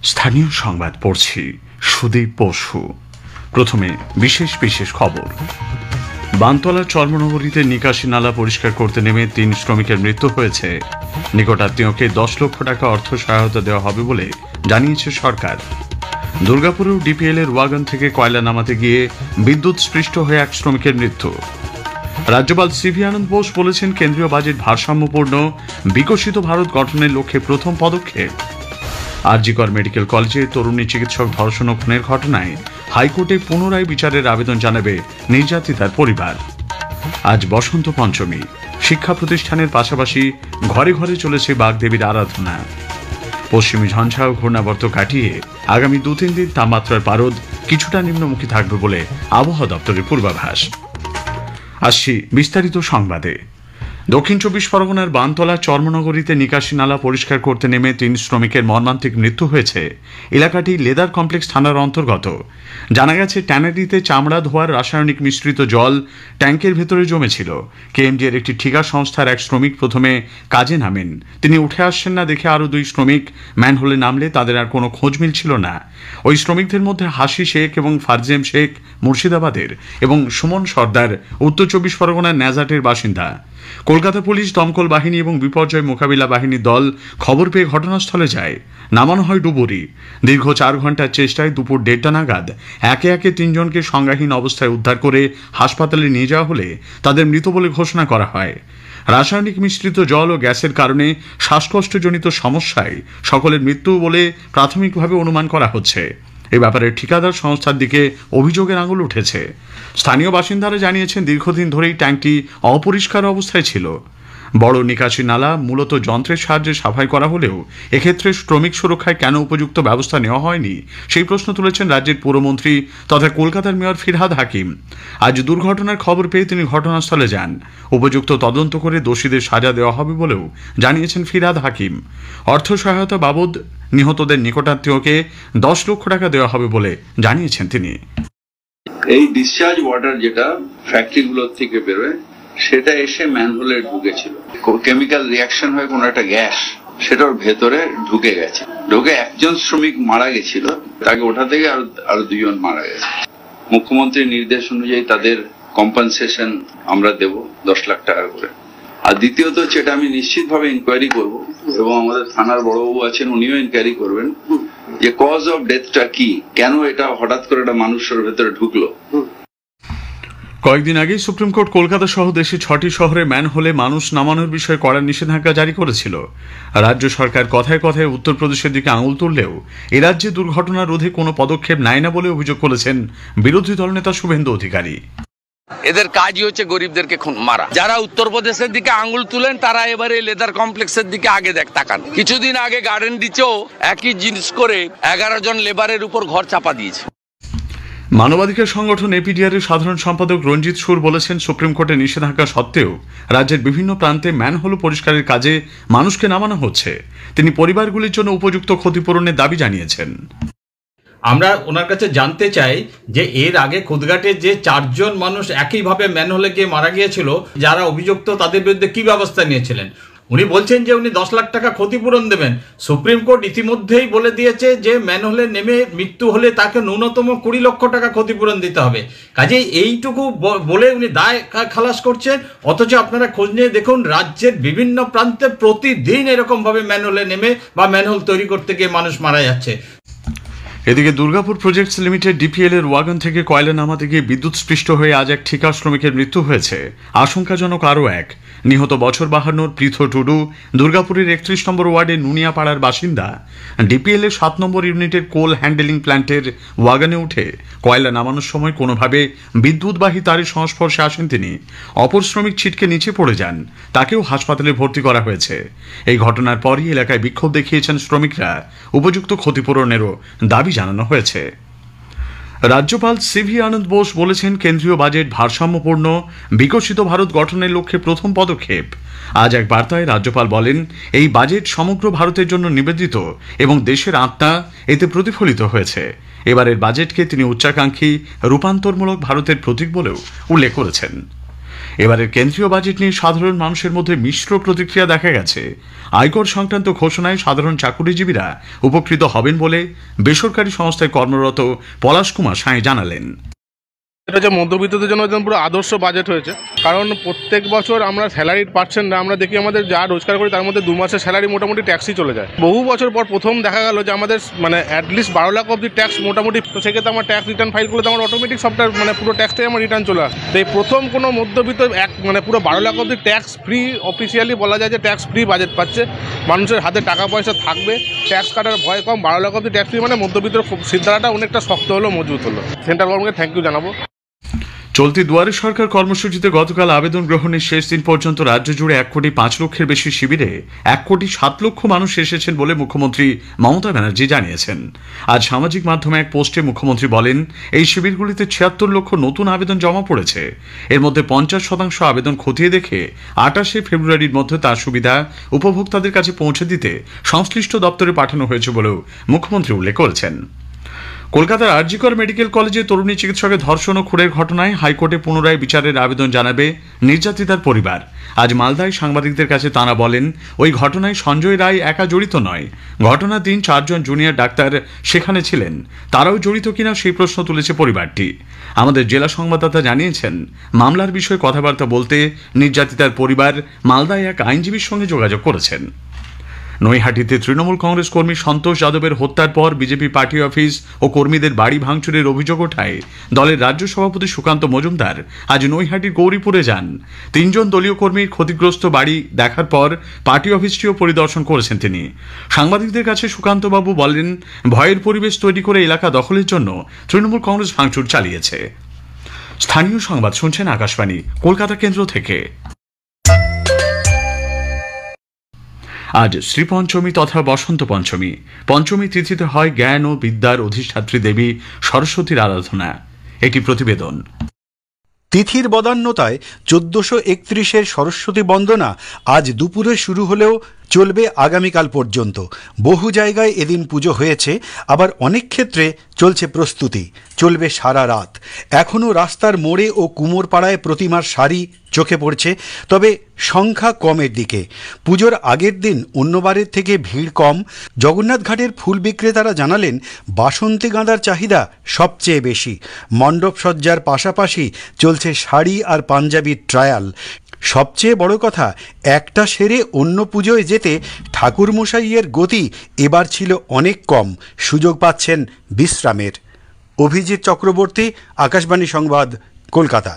স্থানীয় সংবাদ পড়ছি সুদীপ বসু। প্রথমে বিশেষ বিশেষ খবর। বানতলা চর্মনগরীতে নিকাশি নালা পরিষ্কার করতে নেমে ৩ শ্রমিকের মৃত্যু হয়েছে। নিকটাত্মীয়কে ১০ লক্ষ টাকা অর্থ সহায়তা দেওয়া হবে বলে জানিয়েছে সরকার। দুর্গাপুরেও ডিপিএল এর ওয়াগন থেকে কয়লা নামাতে গিয়ে বিদ্যুৎ স্পৃষ্ট হয়ে ১ শ্রমিকের মৃত্যু। রাজ্যপাল সিভি আনন্দ বোস বলেছেন, কেন্দ্রীয় বাজেট ভারসাম্যপূর্ণ বিকশিত ভারত গঠনের লক্ষ্যে প্রথম পদক্ষেপ। আরজিকর মেডিকেল কলেজে তরুণী চিকিৎসক ধর্ষণ ও খুনের ঘটনায় হাইকোর্টে পুনরায় বিচারের আবেদন জানাবে নির্যাতিতার পরিবার। আজ বসন্ত পঞ্চমী, শিক্ষা প্রতিষ্ঠানের পাশাপাশি ঘরে ঘরে চলেছে বাগদেবীর আরাধনা। পশ্চিমী ঝঞ্ঝা ও ঘূর্ণাবর্ত কাটিয়ে আগামী ২-৩ দিন তাপমাত্রার পারদ কিছুটা নিম্নমুখী থাকবে বলে আবহাওয়া দপ্তরের পূর্বাভাস। আসছি বিস্তারিত সংবাদে। দক্ষিণ ২৪ পরগনার বানতলা চর্মনগরীতে নিকাশি নালা পরিষ্কার করতে নেমে ৩ শ্রমিকের মর্মান্তিক মৃত্যু হয়েছে। এলাকাটি লেদার কমপ্লেক্স থানার অন্তর্গত। জানা গেছে, ট্যানারিতে চামড়া ধোয়ার রাসায়নিক মিশ্রিত জল ট্যাঙ্কের ভেতরে জমেছিল। কেএমডি এর একটি ঠিকা সংস্থার ১ শ্রমিক প্রথমে কাজে নামেন। তিনি উঠে আসছেন না দেখে আরও ২ শ্রমিক ম্যানহোলে নামলে তাদের আর কোনো খোঁজ মিলছিল না। ওই শ্রমিকদের মধ্যে হাসি শেখ এবং ফারজেম শেখ মুর্শিদাবাদের এবং সুমন সর্দার উত্তর ২৪ পরগনার ন্যাজাটের বাসিন্দা। কলকাতা পুলিশ, দমকল বাহিনী এবং বিপর্যয় মোকাবিলা বাহিনীর দল খবর পেয়ে ঘটনাস্থলে যায়। নামানো হয় ডুবুরি। দীর্ঘ ৪ ঘন্টার চেষ্টায় দুপুর ১:৩০ নাগাদ একে একে ৩ জনকে সংজ্ঞাহীন অবস্থায় উদ্ধার করে হাসপাতালে নিয়ে যাওয়া হলে তাদের মৃত বলে ঘোষণা করা হয়। রাসায়নিক মিশ্রিত জল ও গ্যাসের কারণে শ্বাসকষ্টজনিত সমস্যায় সকলের মৃত্যু বলে প্রাথমিকভাবে অনুমান করা হচ্ছে। এ ব্যাপারে ঠিকাদার সংস্থার দিকে অভিযোগের আঙুল উঠেছে। স্থানীয় বাসিন্দারা জানিয়েছেন, দীর্ঘদিন ধরেই ট্যাঙ্কটি অপরিষ্কার অবস্থায় ছিল। বড় নিকাশি নালা মূলত যন্ত্রের সাহায্যে সাফাই করা হলেও এক্ষেত্রে শ্রমিক সুরক্ষায় কেন উপযুক্ত ব্যবস্থা নেওয়া হয়নি সেই প্রশ্ন তুলেছেন রাজ্যের পুরমন্ত্রী তথা কলকাতার মেয়র ফিরহাদ হাকিম। আজ দুর্ঘটনার খবর পেয়ে তিনি ঘটনাস্থলে যান। উপযুক্ত তদন্ত করে দোষীদের সাজা দেওয়া হবে বলেও জানিয়েছেন ফিরহাদ হাকিম। অর্থ সহায়তা বাবদ নিহতদের নিকটাত্মীয়কে ১০ লক্ষ টাকা দেওয়া হবে বলে জানিয়েছেন তিনি। এই ডিসচার্জ ওয়াটার যেটা ফ্যাক্টরিগুলোর থেকে বেরোয় সেটা এসে ম্যানহোলে ঢুকেছিল। কেমিক্যাল রিয়াকশন হয়ে কোনো একটা গ্যাস সেটার ভেতরে ঢুকে গেছে। ঢুকে ১ জন শ্রমিক মারা গেছিল, তাকে ওঠা থেকে আরো ২ জন মারা গেছে। মুখ্যমন্ত্রীর নির্দেশ অনুযায়ী তাদের কম্পেনসেশন আমরা দেব ১০ লাখ টাকা করে। আর দ্বিতীয়ত হচ্ছে, এটা আমি নিশ্চিতভাবে ইনকোয়ারি করব এবং আমাদের থানার বড়বাবু আছেন, উনিও ইনকোয়ারি করবেন যে কজ অফ ডেথটা কি, কেন এটা হঠাৎ করে একটা মানুষের ভেতরে ঢুকলো। কয়েকদিন আগেই সুপ্রিম কোর্ট কলকাতা সহ দেশের ৬টি শহরে ম্যানহোলে মানুষ নামানোর বিষয়ে কড়া নিষেধাজ্ঞা জারি করেছিল। রাজ্য সরকার কথায় কথায় উত্তরপ্রদেশের দিকে আঙুল তুললেও এ রাজ্যে দুর্ঘটনা রোধে কোনো পদক্ষেপ নেয় না বলে অভিযোগ করেছেন বিরোধী দলনেতা শুভেন্দু অধিকারী। এদের কাজই হচ্ছে গরিবদেরকে মারা। যারা উত্তরপ্রদেশের দিকে আঙুল তুলেন তারা এবারে লেদার কমপ্লেক্সের দিকে আগে তাকান। কিছুদিন আগে গার্ডেন ডিচেও একই জিনিস করে ১১ জন লেবারের উপর ঘর চাপা দিয়েছে। মানবাধিকার সংগঠন এপিডিআর এর সাধারণ সম্পাদক রঞ্জিত সুর বলেছেন, সুপ্রিম কোর্টের নিষেধাজ্ঞা সত্ত্বেও রাজ্যের বিভিন্ন প্রান্তে ম্যানহোল পরিষ্কারের কাজে মানুষকে নামানো হচ্ছে। তিনি পরিবারগুলির জন্য উপযুক্ত ক্ষতিপূরণের দাবি জানিয়েছেন। আমরা ওনার কাছে জানতে চাই যে এর আগে খুদঘাটে যে ৪ জন মানুষ একইভাবে ম্যানহোলে গিয়ে মারা গিয়েছিল, যারা অভিযুক্ত তাদের বিরুদ্ধে কি ব্যবস্থা নিয়েছিলেন? উনি বলছেন যে উনি ১০ লাখ টাকা ক্ষতিপূরণ দেবেন। সুপ্রিম কোর্ট ইতিমধ্যেই বলে দিয়েছে যে ম্যানহোলে নেমে মৃত্যু হলে তাকে ন্যূনতম ২০ লক্ষ টাকা ক্ষতিপূরণ দিতে হবে। কাজেই এইটুকু বলে উনি দায় খালাস করছেন। অথচ আপনারা খোঁজ নিয়ে দেখুন, রাজ্যের বিভিন্ন প্রান্তে প্রতিদিন এরকমভাবে ম্যানহোলে নেমে বা ম্যানহোল তৈরি করতে গিয়ে মানুষ মারা যাচ্ছে। এদিকে দুর্গাপুর প্রজেক্টস লিমিটেড ডিপিএল এর ওয়াগন থেকে কয়লা নামাতে গিয়ে বিদ্যুৎ স্পৃষ্ট হয়ে আজ ১ ঠিকা শ্রমিকের মৃত্যু হয়েছে। আশঙ্কাজনক আরও ১ নিহত বছর ৫২ পৃথ টুডু দুর্গাপুরের ৩১ নম্বর ওয়ার্ডের নুনিয়াপাড়ার বাসিন্দা। ডিপিএল এর ৭ নম্বর ইউনিটের কোল হ্যান্ডেলিং প্ল্যান্টের ওয়াগনে উঠে কয়লা নামানোর সময় কোনোভাবে বিদ্যুৎবাহী তারের সংস্পর্শে আসেন তিনি। অপর শ্রমিক ছিটকে নিচে পড়ে যান, তাকেও হাসপাতালে ভর্তি করা হয়েছে। এই ঘটনার পরই এলাকায় বিক্ষোভ দেখিয়েছেন শ্রমিকরা। উপযুক্ত ক্ষতিপূরণেরও দাবি জানানো হয়েছে। রাজ্যপাল সিভি আনন্দ বোস বলেছেন, কেন্দ্রীয় বাজেট ভারসাম্যপূর্ণ বিকশিত ভারত গঠনের লক্ষ্যে প্রথম পদক্ষেপ। আজ এক বার্তায় রাজ্যপাল বলেন, এই বাজেট সমগ্র ভারতের জন্য নিবেদিত এবং দেশের আত্মা এতে প্রতিফলিত হয়েছে। এবারের বাজেটকে তিনি উচ্চাকাঙ্ক্ষী রূপান্তরমূলক ভারতের প্রতীক বলেও উল্লেখ করেছেন। এবারের কেন্দ্রীয় বাজেট নিয়ে সাধারণ মানুষের মধ্যে মিশ্র প্রতিক্রিয়া দেখা গেছে। আয়কর সংক্রান্ত ঘোষণায় সাধারণ চাকুরিজীবীরা উপকৃত হবেন বলে বেসরকারি সংস্থায় কর্মরত পলাশ কুমার সাঁই জানালেন। এটা হচ্ছে মধ্যবিত্তদের জন্য একদম পুরো আদর্শ বাজেট হয়েছে, কারণ প্রত্যেক বছর আমরা স্যালারি পাচ্ছেন না, আমরা দেখি আমাদের যা রোজগার করি তার মধ্যে 2 মাসের স্যালারি মোটামুটি ট্যাক্সই চলে যায়। বহু বছর পর প্রথম দেখা গেল যে আমাদের মানে অ্যাটলিস্ট 12 লাখ অব্দি ট্যাক্স মোটামুটি, তো সেক্ষেত্রে আমার ট্যাক্স রিটার্ন ফাইল করলে তো আমার অটোমেটিক সবটা মানে পুরো ট্যাক্সটাই আমার রিটার্ন চলে আসে। তো এই প্রথম কোনো মধ্যবিত্ত মানে পুরো 12 লাখ অব্দি ট্যাক্স ফ্রি, অফিসিয়ালি বলা যায় যে ট্যাক্স ফ্রি বাজেট পাচ্ছে। মানুষের হাতে টাকা পয়সা থাকবে, ট্যাক্স কাটার ভয় কম, 12 লাখ অব্দি ট্যাক্স ফ্রি মানে মধ্যবিত্তের সিদ্ধারাটা অনেকটা শক্ত হলো, মজবুত হলো। সেন্ট্রাল গভর্নমেন্টকে থ্যাংক ইউ জানাবো। চলতি দুয়ারে সরকার কর্মসূচিতে গতকাল আবেদন গ্রহণের শেষ দিন পর্যন্ত রাজ্য জুড়ে 1,05,00,000-এর বেশি শিবিরে 1,07,00,000 মানুষ এসেছেন বলে মুখ্যমন্ত্রী মমতা ব্যানার্জি জানিয়েছেন। আজ সামাজিক মাধ্যমে এক পোস্টে মুখ্যমন্ত্রী বলেন, এই শিবিরগুলিতে 76 লক্ষ নতুন আবেদন জমা পড়েছে। এর মধ্যে 50% আবেদন খতিয়ে দেখে 28 ফেব্রুয়ারির মধ্যে তার সুবিধা উপভোক্তাদের কাছে পৌঁছে দিতে সংশ্লিষ্ট দপ্তরে পাঠানো হয়েছে বলেও মুখ্যমন্ত্রী উল্লেখ করেছেন। কলকাতার আরজিকর মেডিকেল কলেজে তরুণী চিকিৎসকের ধর্ষণ ও খুনের ঘটনায় হাইকোর্টে পুনরায় বিচারের আবেদন জানাবে নির্যাতিতার পরিবার। আজ মালদায় সাংবাদিকদের কাছে তাঁরা বলেন, ওই ঘটনায় সঞ্জয় রায় একা জড়িত নয়, ঘটনার দিন 4 জন জুনিয়র ডাক্তার সেখানে ছিলেন, তারাও জড়িত কিনা সেই প্রশ্ন তুলেছে পরিবারটি। আমাদের জেলা সংবাদদাতা জানিয়েছেন, মামলার বিষয়ে কথাবার্তা বলতে নির্যাতিতার পরিবার মালদায় এক আইনজীবীর সঙ্গে যোগাযোগ করেছেন। নৈহাটিতে তৃণমূল কংগ্রেস কর্মী সন্তোষ যাদবের হত্যার পর বিজেপি পার্টি অফিস ও কর্মীদের বাড়ি ভাঙচুরের অভিযোগ ওঠায় দলের রাজ্য সভাপতি সুকান্ত মজুমদার আজ নৈহাটির গৌরীপুরে যান। 3 জন দলীয় কর্মীর ক্ষতিগ্রস্ত বাড়ি দেখার পর পার্টি অফিসটিও পরিদর্শন করেছেন তিনি। সাংবাদিকদের কাছে সুকান্তবাবু বলেন, ভয়ের পরিবেশ তৈরি করে এলাকা দখলের জন্য তৃণমূল কংগ্রেস ভাঙচুর চালিয়েছে। স্থানীয় সংবাদ শুনছেন আকাশবাণী কলকাতা কেন্দ্র থেকে। আজ শ্রীপঞ্চমী তথা বসন্ত পঞ্চমী। পঞ্চমী তিথিতে হয় জ্ঞান ও বিদ্যার অধিষ্ঠাত্রী দেবী সরস্বতীর আরাধনা। একটি প্রতিবেদন। তিথির বদান্যতায় 1431-এর সরস্বতী বন্দনা আজ দুপুরে শুরু হলেও চলবে আগামীকাল পর্যন্ত। বহু জায়গায় এদিন পুজো হয়েছে, আবার অনেক ক্ষেত্রে চলছে প্রস্তুতি, চলবে সারা রাত। এখনও রাস্তার মোড়ে ও কুমোরপাড়ায় প্রতিমার সারি চোখে পড়ছে, তবে সংখ্যা কমের দিকে। পুজোর আগের দিন অন্যবারের থেকে ভিড় কম। জগন্নাথ ঘাটের ফুল বিক্রেতারা জানালেন, বাসন্তী গাঁদার চাহিদা সবচেয়ে বেশি। মণ্ডপ সজ্জার পাশাপাশি চলছে শাড়ি আর পাঞ্জাবির ট্রায়াল। সবচেয়ে বড় কথা, একটা সেরে অন্য পুজোয় যেতে ঠাকুরমশাইয়ের গতি এবার ছিল অনেক কম, সুযোগ পাচ্ছেন বিশ্রামের। অভিজিৎ চক্রবর্তী, আকাশবাণী সংবাদ, কলকাতা।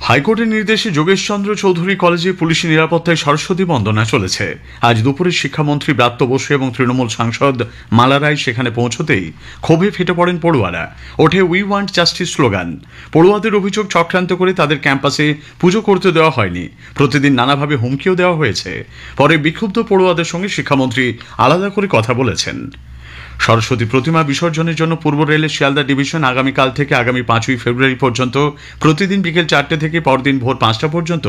হাইকোর্টের নির্দেশে যোগেশচন্দ্র চৌধুরী কলেজে পুলিশি নিরাপত্তায় সরস্বতী বন্দনা চলেছে। আজ দুপুরে শিক্ষামন্ত্রী ব্রাত্য বসু এবং তৃণমূল সাংসদ মালা রায় সেখানে পৌঁছতেই ক্ষোভে ফেটে পড়েন পড়ুয়ারা। ওঠে উই ওয়ান্ট জাস্টিস স্লোগান। পড়ুয়াদের অভিযোগ, চক্রান্ত করে তাদের ক্যাম্পাসে পুজো করতে দেওয়া হয়নি, প্রতিদিন নানাভাবে হুমকিও দেওয়া হয়েছে। পরে বিক্ষুব্ধ পড়ুয়াদের সঙ্গে শিক্ষামন্ত্রী আলাদা করে কথা বলেছেন। সরস্বতী প্রতিমা বিসর্জনের জন্য পূর্ব রেলের শিয়ালদা ডিভিশন আগামীকাল থেকে আগামী 5ই ফেব্রুয়ারি পর্যন্ত প্রতিদিন বিকেল 4টে থেকে পরদিন ভোর 5টা পর্যন্ত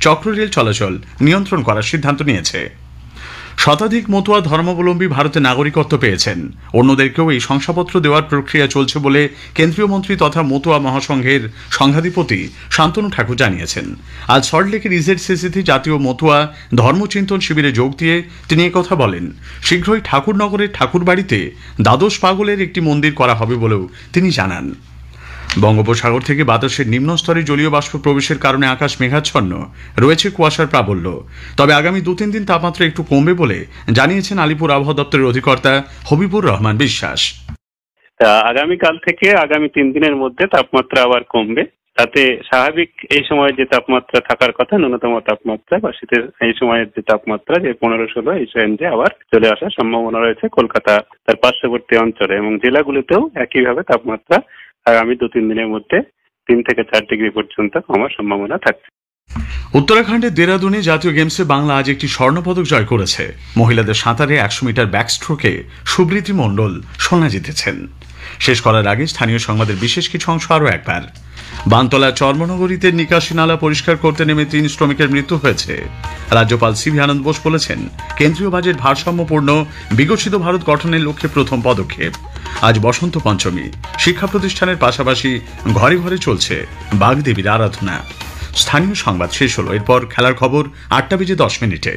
চক্র রেল চলাচল নিয়ন্ত্রণ করার সিদ্ধান্ত নিয়েছে। শতাধিক মতুয়া ধর্মাবলম্বী ভারতে নাগরিকত্ব পেয়েছেন। অন্যদেরকেও এই শংসাপত্র দেওয়ার প্রক্রিয়া চলছে বলে কেন্দ্রীয় মন্ত্রী তথা মতুয়া মহাসংঘের সংঘাধিপতি শান্তনু ঠাকুর জানিয়েছেন। আজ সল্টলেকের ইজেডসিসিতে জাতীয় মতুয়া ধর্মচিন্তন শিবিরে যোগ দিয়ে তিনি কথা বলেন। শীঘ্রই ঠাকুরনগরের ঠাকুরবাড়িতে দ্বাদশ পাগলের একটি মন্দির করা হবে বলেও তিনি জানান। বঙ্গোপসাগর থেকে বাতাসের নিম্নস্তরে জলীয় বাষ্প প্রবেশের কারণে আকাশ মেঘাচ্ছন্ন, রয়েছে কুয়াশার প্রাবল্য। তবে আগামী 2-3 দিন তাপমাত্রা একটু কমবে বলে জানিয়েছেন আলিপুর আবহাওয়া দপ্তরের অধিকর্তা হবিবুর রহমান বিশ্বাস। আগামীকাল থেকে আগামী 3 দিনের মধ্যে তাপমাত্রা আবার কমবে, তাতে স্বাভাবিক এই সময় যে তাপমাত্রা থাকার কথা ন্যূনতম তাপমাত্রা বা শীতের এই সময়ের যে তাপমাত্রা যে 15-16 এই রেঞ্জে আবার চলে আসার সম্ভাবনা রয়েছে কলকাতা তার পার্শ্ববর্তী অঞ্চলে, এবং জেলাগুলিতেও একইভাবে তাপমাত্রা আগামী 2-3 দিনের মধ্যে 3 থেকে 4 ডিগ্রি পর্যন্ত কমার সম্ভাবনা থাকছে। উত্তরাখণ্ডের দেরাদুনে জাতীয় গেমসে বাংলা আজ একটি স্বর্ণপদক জয় করেছে। মহিলাদের সাঁতারে 100 মিটার ব্যাকস্ট্রোকে সুবৃতি মণ্ডল সোনা জিতেছেন। শেষ করার আগে স্থানীয় সংবাদের বিশেষ কিছু অংশ আরও একবার। বানতলা চর্মনগরীতে নিকাশি নালা পরিষ্কার করতে নেমে 3 শ্রমিকের মৃত্যু হয়েছে। রাজ্যপাল সিভি আনন্দ বোস বলেছেন, কেন্দ্রীয় বাজেট ভারসাম্যপূর্ণ বিকশিত ভারত গঠনের লক্ষ্যে প্রথম পদক্ষেপ। আজ বসন্ত পঞ্চমী। শিক্ষা প্রতিষ্ঠানের পাশাপাশি ঘরে ঘরে চলছে বাগদেবীর আরাধনা। স্থানীয় সংবাদ শেষ হলো। এরপর খেলার খবর 8টা বেজে 10 মিনিটে।